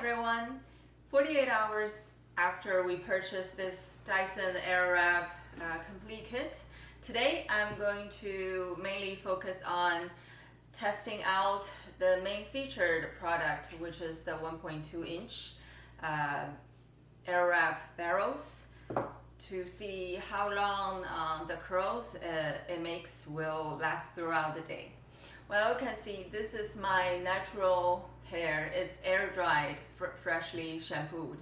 everyone! 48 hours after we purchased this Dyson Airwrap complete kit, today I'm going to mainly focus on testing out the main featured product, which is the 1.2 inch Airwrap barrels, to see how long the curls it makes will last throughout the day. Well, you can see this is my natural hair. It's air dried, freshly shampooed.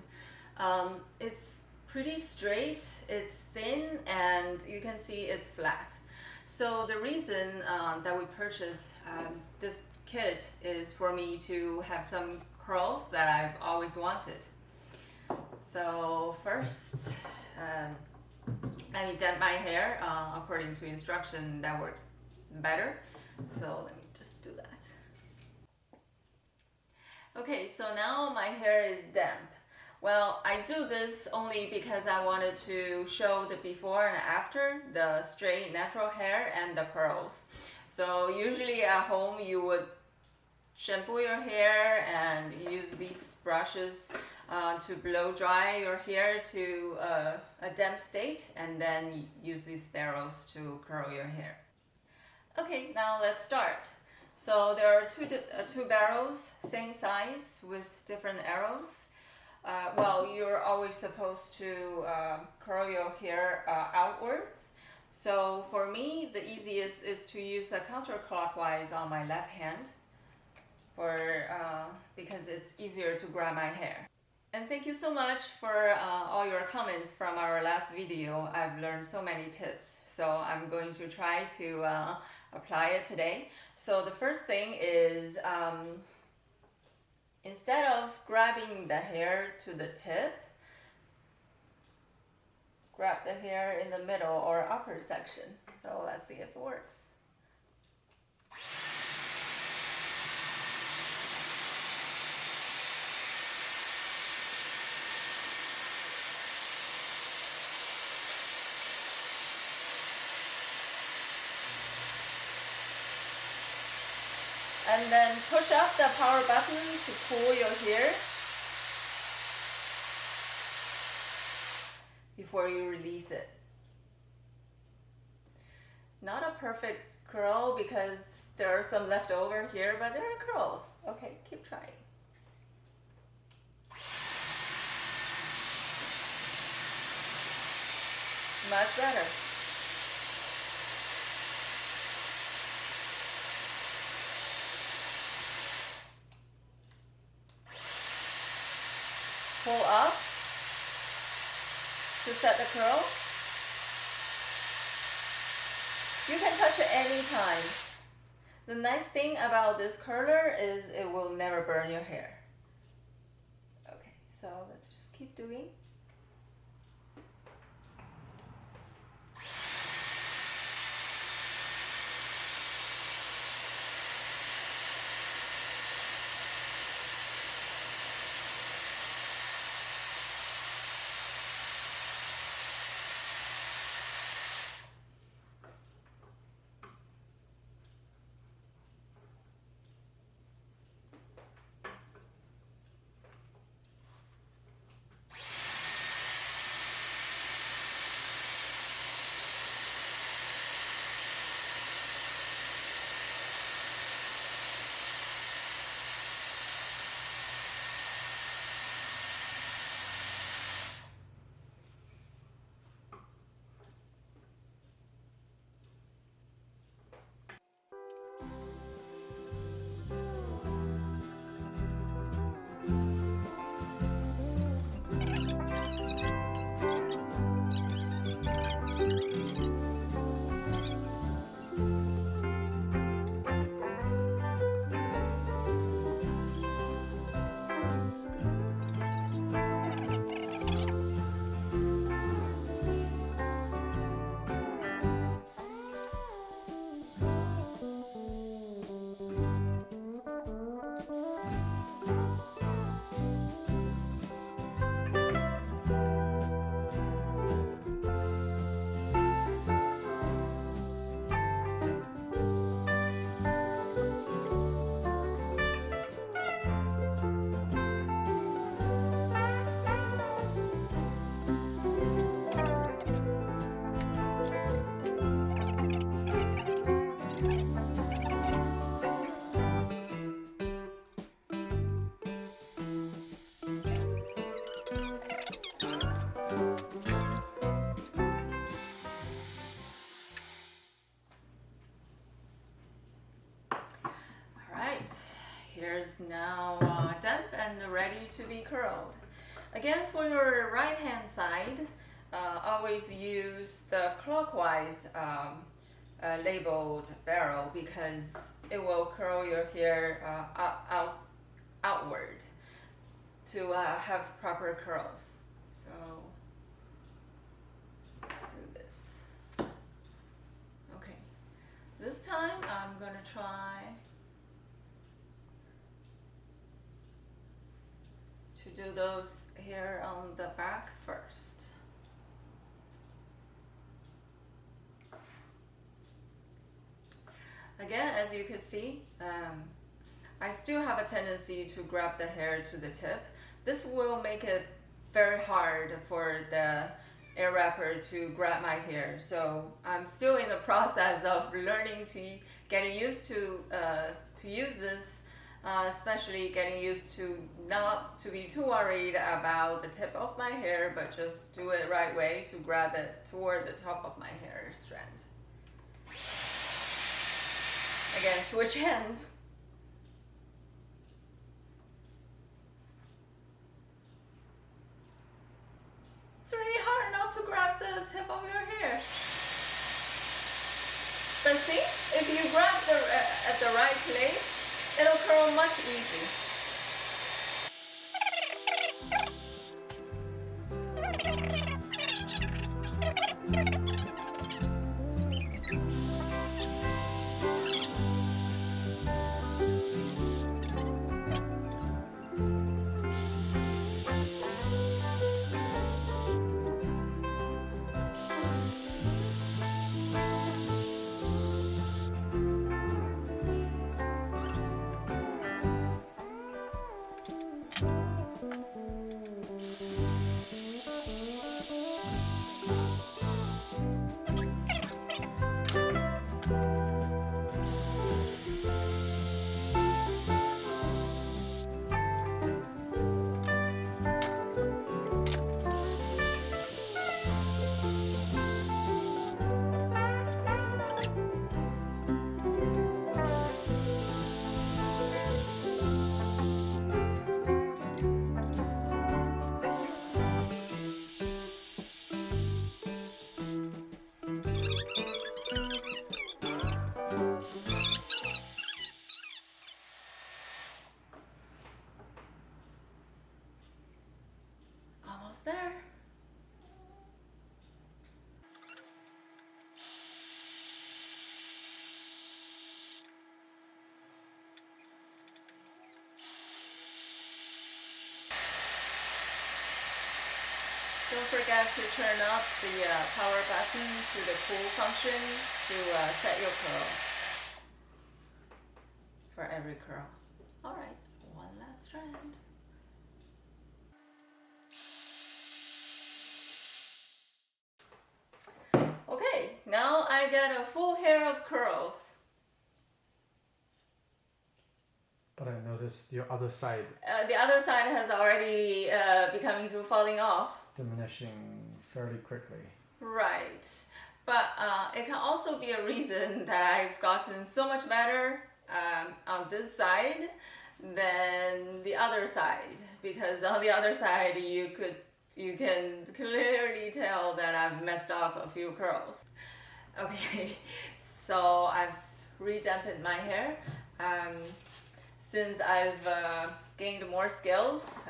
It's pretty straight, it's thin, and you can see it's flat. So the reason that we purchased this kit is for me to have some curls that I've always wanted. So first, let me dent my hair according to instruction. That works better. So let me just do that. Okay, so now my hair is damp. Well, I do this only because I wanted to show the before and after, the straight natural hair and the curls. So usually at home you would shampoo your hair and use these brushes to blow dry your hair to a damp state, and then use these barrels to curl your hair. Okay, now let's start. So there are two barrels, same size with different arrows. Well, you're always supposed to curl your hair outwards. So for me, the easiest is to use a counterclockwise on my left hand because it's easier to grab my hair. And thank you so much for all your comments from our last video. I've learned so many tips, so I'm going to try to apply it today. So the first thing is, instead of grabbing the hair to the tip, grab the hair in the middle or upper section. So let's see if it works. And then push up the power button to pull your hair before you release it. Not a perfect curl because there are some left over here, but there are curls. Okay, keep trying. Much better. Pull up to set the curl. You can touch it anytime. The nice thing about this curler is it will never burn your hair. Okay, so let's just keep doing. damp and ready to be curled. Again, for your right hand side, always use the clockwise labeled barrel because it will curl your hair outward to have proper curls. So let's do this. Okay, this time I'm gonna try to do those hair on the back first. Again, as you can see, I still have a tendency to grab the hair to the tip. This will make it very hard for the air wrapper to grab my hair. So I'm still in the process of learning to getting used to use this, especially getting used to not to be too worried about the tip of my hair, but just do it right way to grab it toward the top of my hair strand. Again, switch hands. It's really hard not to grab the tip of your hair. But see, if you grab at the right place, it'll curl much easier. There. Don't forget to turn up the power button to the cool function to set your curl for every curl. Alright, one last strand. Okay, now I get a full hair of curls. But I noticed your other side The other side has already becoming to falling off. diminishing fairly quickly. Right, but it can also be a reason that I've gotten so much better on this side than the other side, because on the other side you can clearly tell that I've messed off a few curls. Okay, so I've re-dampened my hair. Since I've gained more skills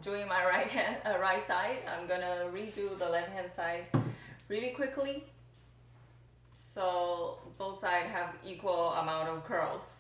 doing my right side, I'm gonna redo the left hand side really quickly, so both sides have equal amount of curls.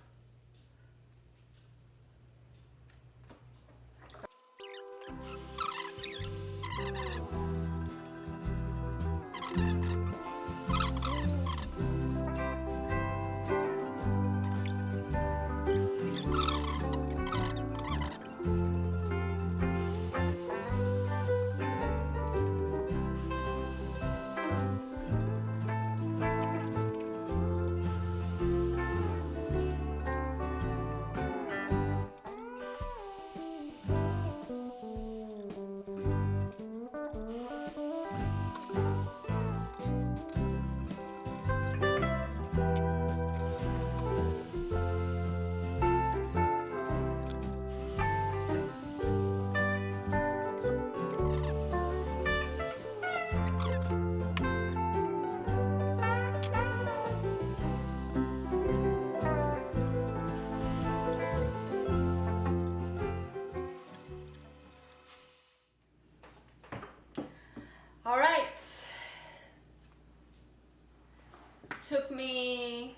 took me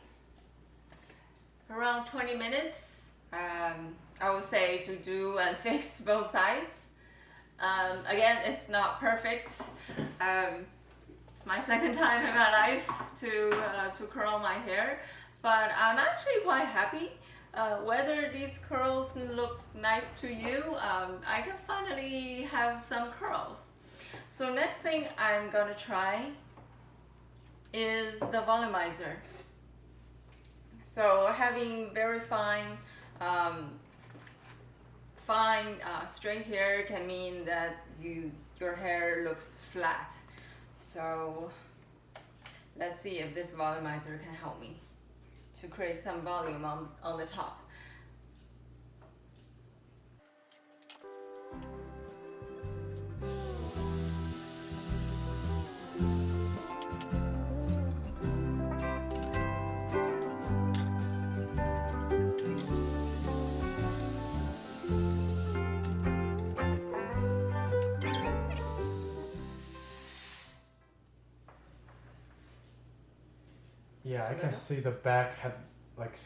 around 20 minutes, I would say, to do and fix both sides. Again, it's not perfect. It's my second time in my life to curl my hair, but I'm actually quite happy. Whether these curls looks nice to you, I can finally have some curls. So next thing I'm gonna try is the volumizer. So having very fine straight hair can mean that your hair looks flat. So let's see if this volumizer can help me to create some volume on the top. Yeah, I can see the back had like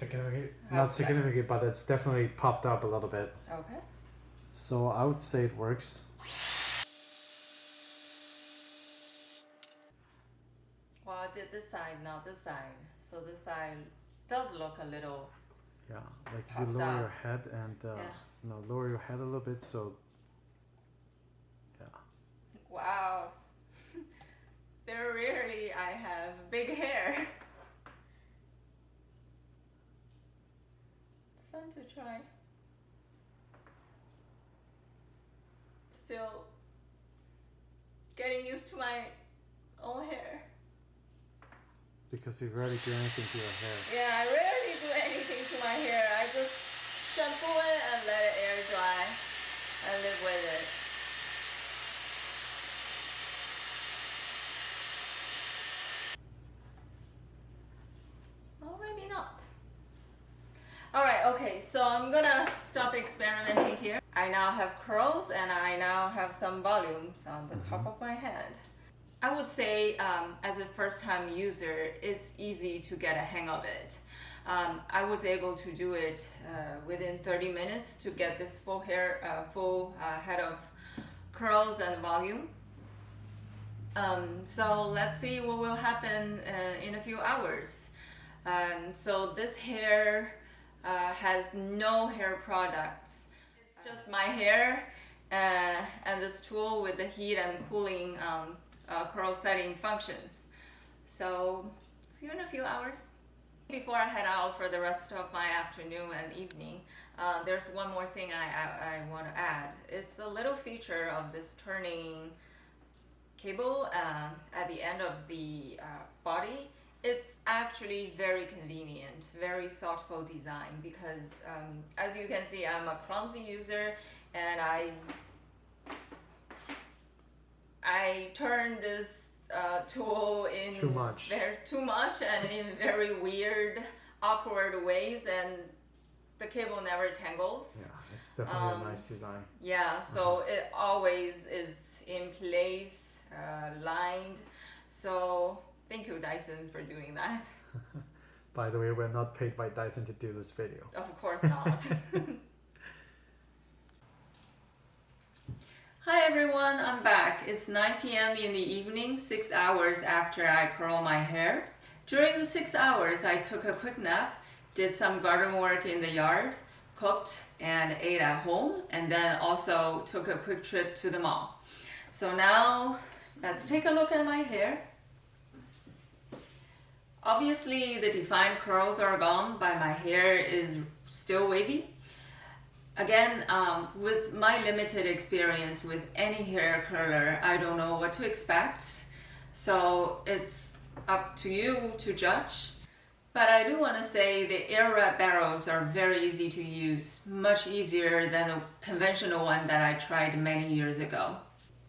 not significant, but it's definitely puffed up a little bit. Okay. So I would say it works. Well, I did this side, not this side. So this side does look a little. Yeah, like if you lower your head and lower your head a little bit, so yeah. Wow. Very rarely I have big hair. It's fun to try. Still getting used to my own hair. Because you rarely do anything to your hair. Yeah, I rarely do anything to my hair. I just shampoo it and let it air dry and live with it. Or maybe not. Alright, okay, so I'm gonna stop experimenting here. I now have curls and I now have some volumes on the top of my head. I would say as a first-time user, it's easy to get a hang of it. I was able to do it within 30 minutes to get this full head of curls and volume. So let's see what will happen in a few hours. So this hair has no hair products. It's just my hair and this tool with the heat and cooling curl setting functions. So see you in a few hours. Before I head out for the rest of my afternoon and evening, there's one more thing I want to add. It's a little feature of this turning cable at the end of the body. It's actually very convenient, very thoughtful design because as you can see, I'm a clumsy user and I turn this tool in too much and in very weird, awkward ways, and the cable never tangles. Yeah, it's definitely a nice design. Yeah, so it always is in place, lined. So thank you, Dyson, for doing that. By the way, we're not paid by Dyson to do this video. Of course not. Hi everyone, I'm back. It's 9 p.m. in the evening, 6 hours after I curl my hair. During the 6 hours, I took a quick nap, did some garden work in the yard, cooked and ate at home, and then also took a quick trip to the mall. So now, let's take a look at my hair. Obviously, the defined curls are gone, but my hair is still wavy. Again, with my limited experience with any hair curler, I don't know what to expect. So it's up to you to judge. But I do want to say the Airwrap barrels are very easy to use, much easier than the conventional one that I tried many years ago.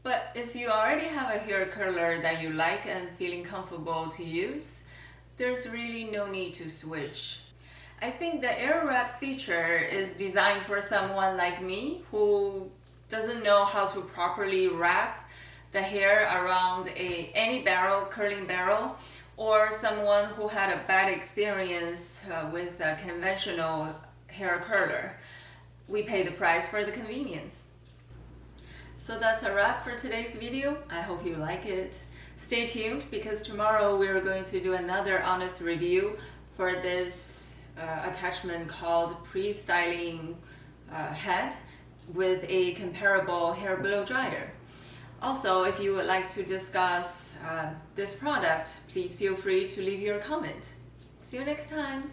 But if you already have a hair curler that you like and feeling comfortable to use, there's really no need to switch. I think the Airwrap feature is designed for someone like me who doesn't know how to properly wrap the hair around any barrel, curling barrel, or someone who had a bad experience with a conventional hair curler. We pay the price for the convenience. So that's a wrap for today's video. I hope you like it. Stay tuned because tomorrow we're going to do another honest review for this attachment called pre-styling head with a comparable hair blow dryer. Also, if you would like to discuss this product, please feel free to leave your comment. See you next time.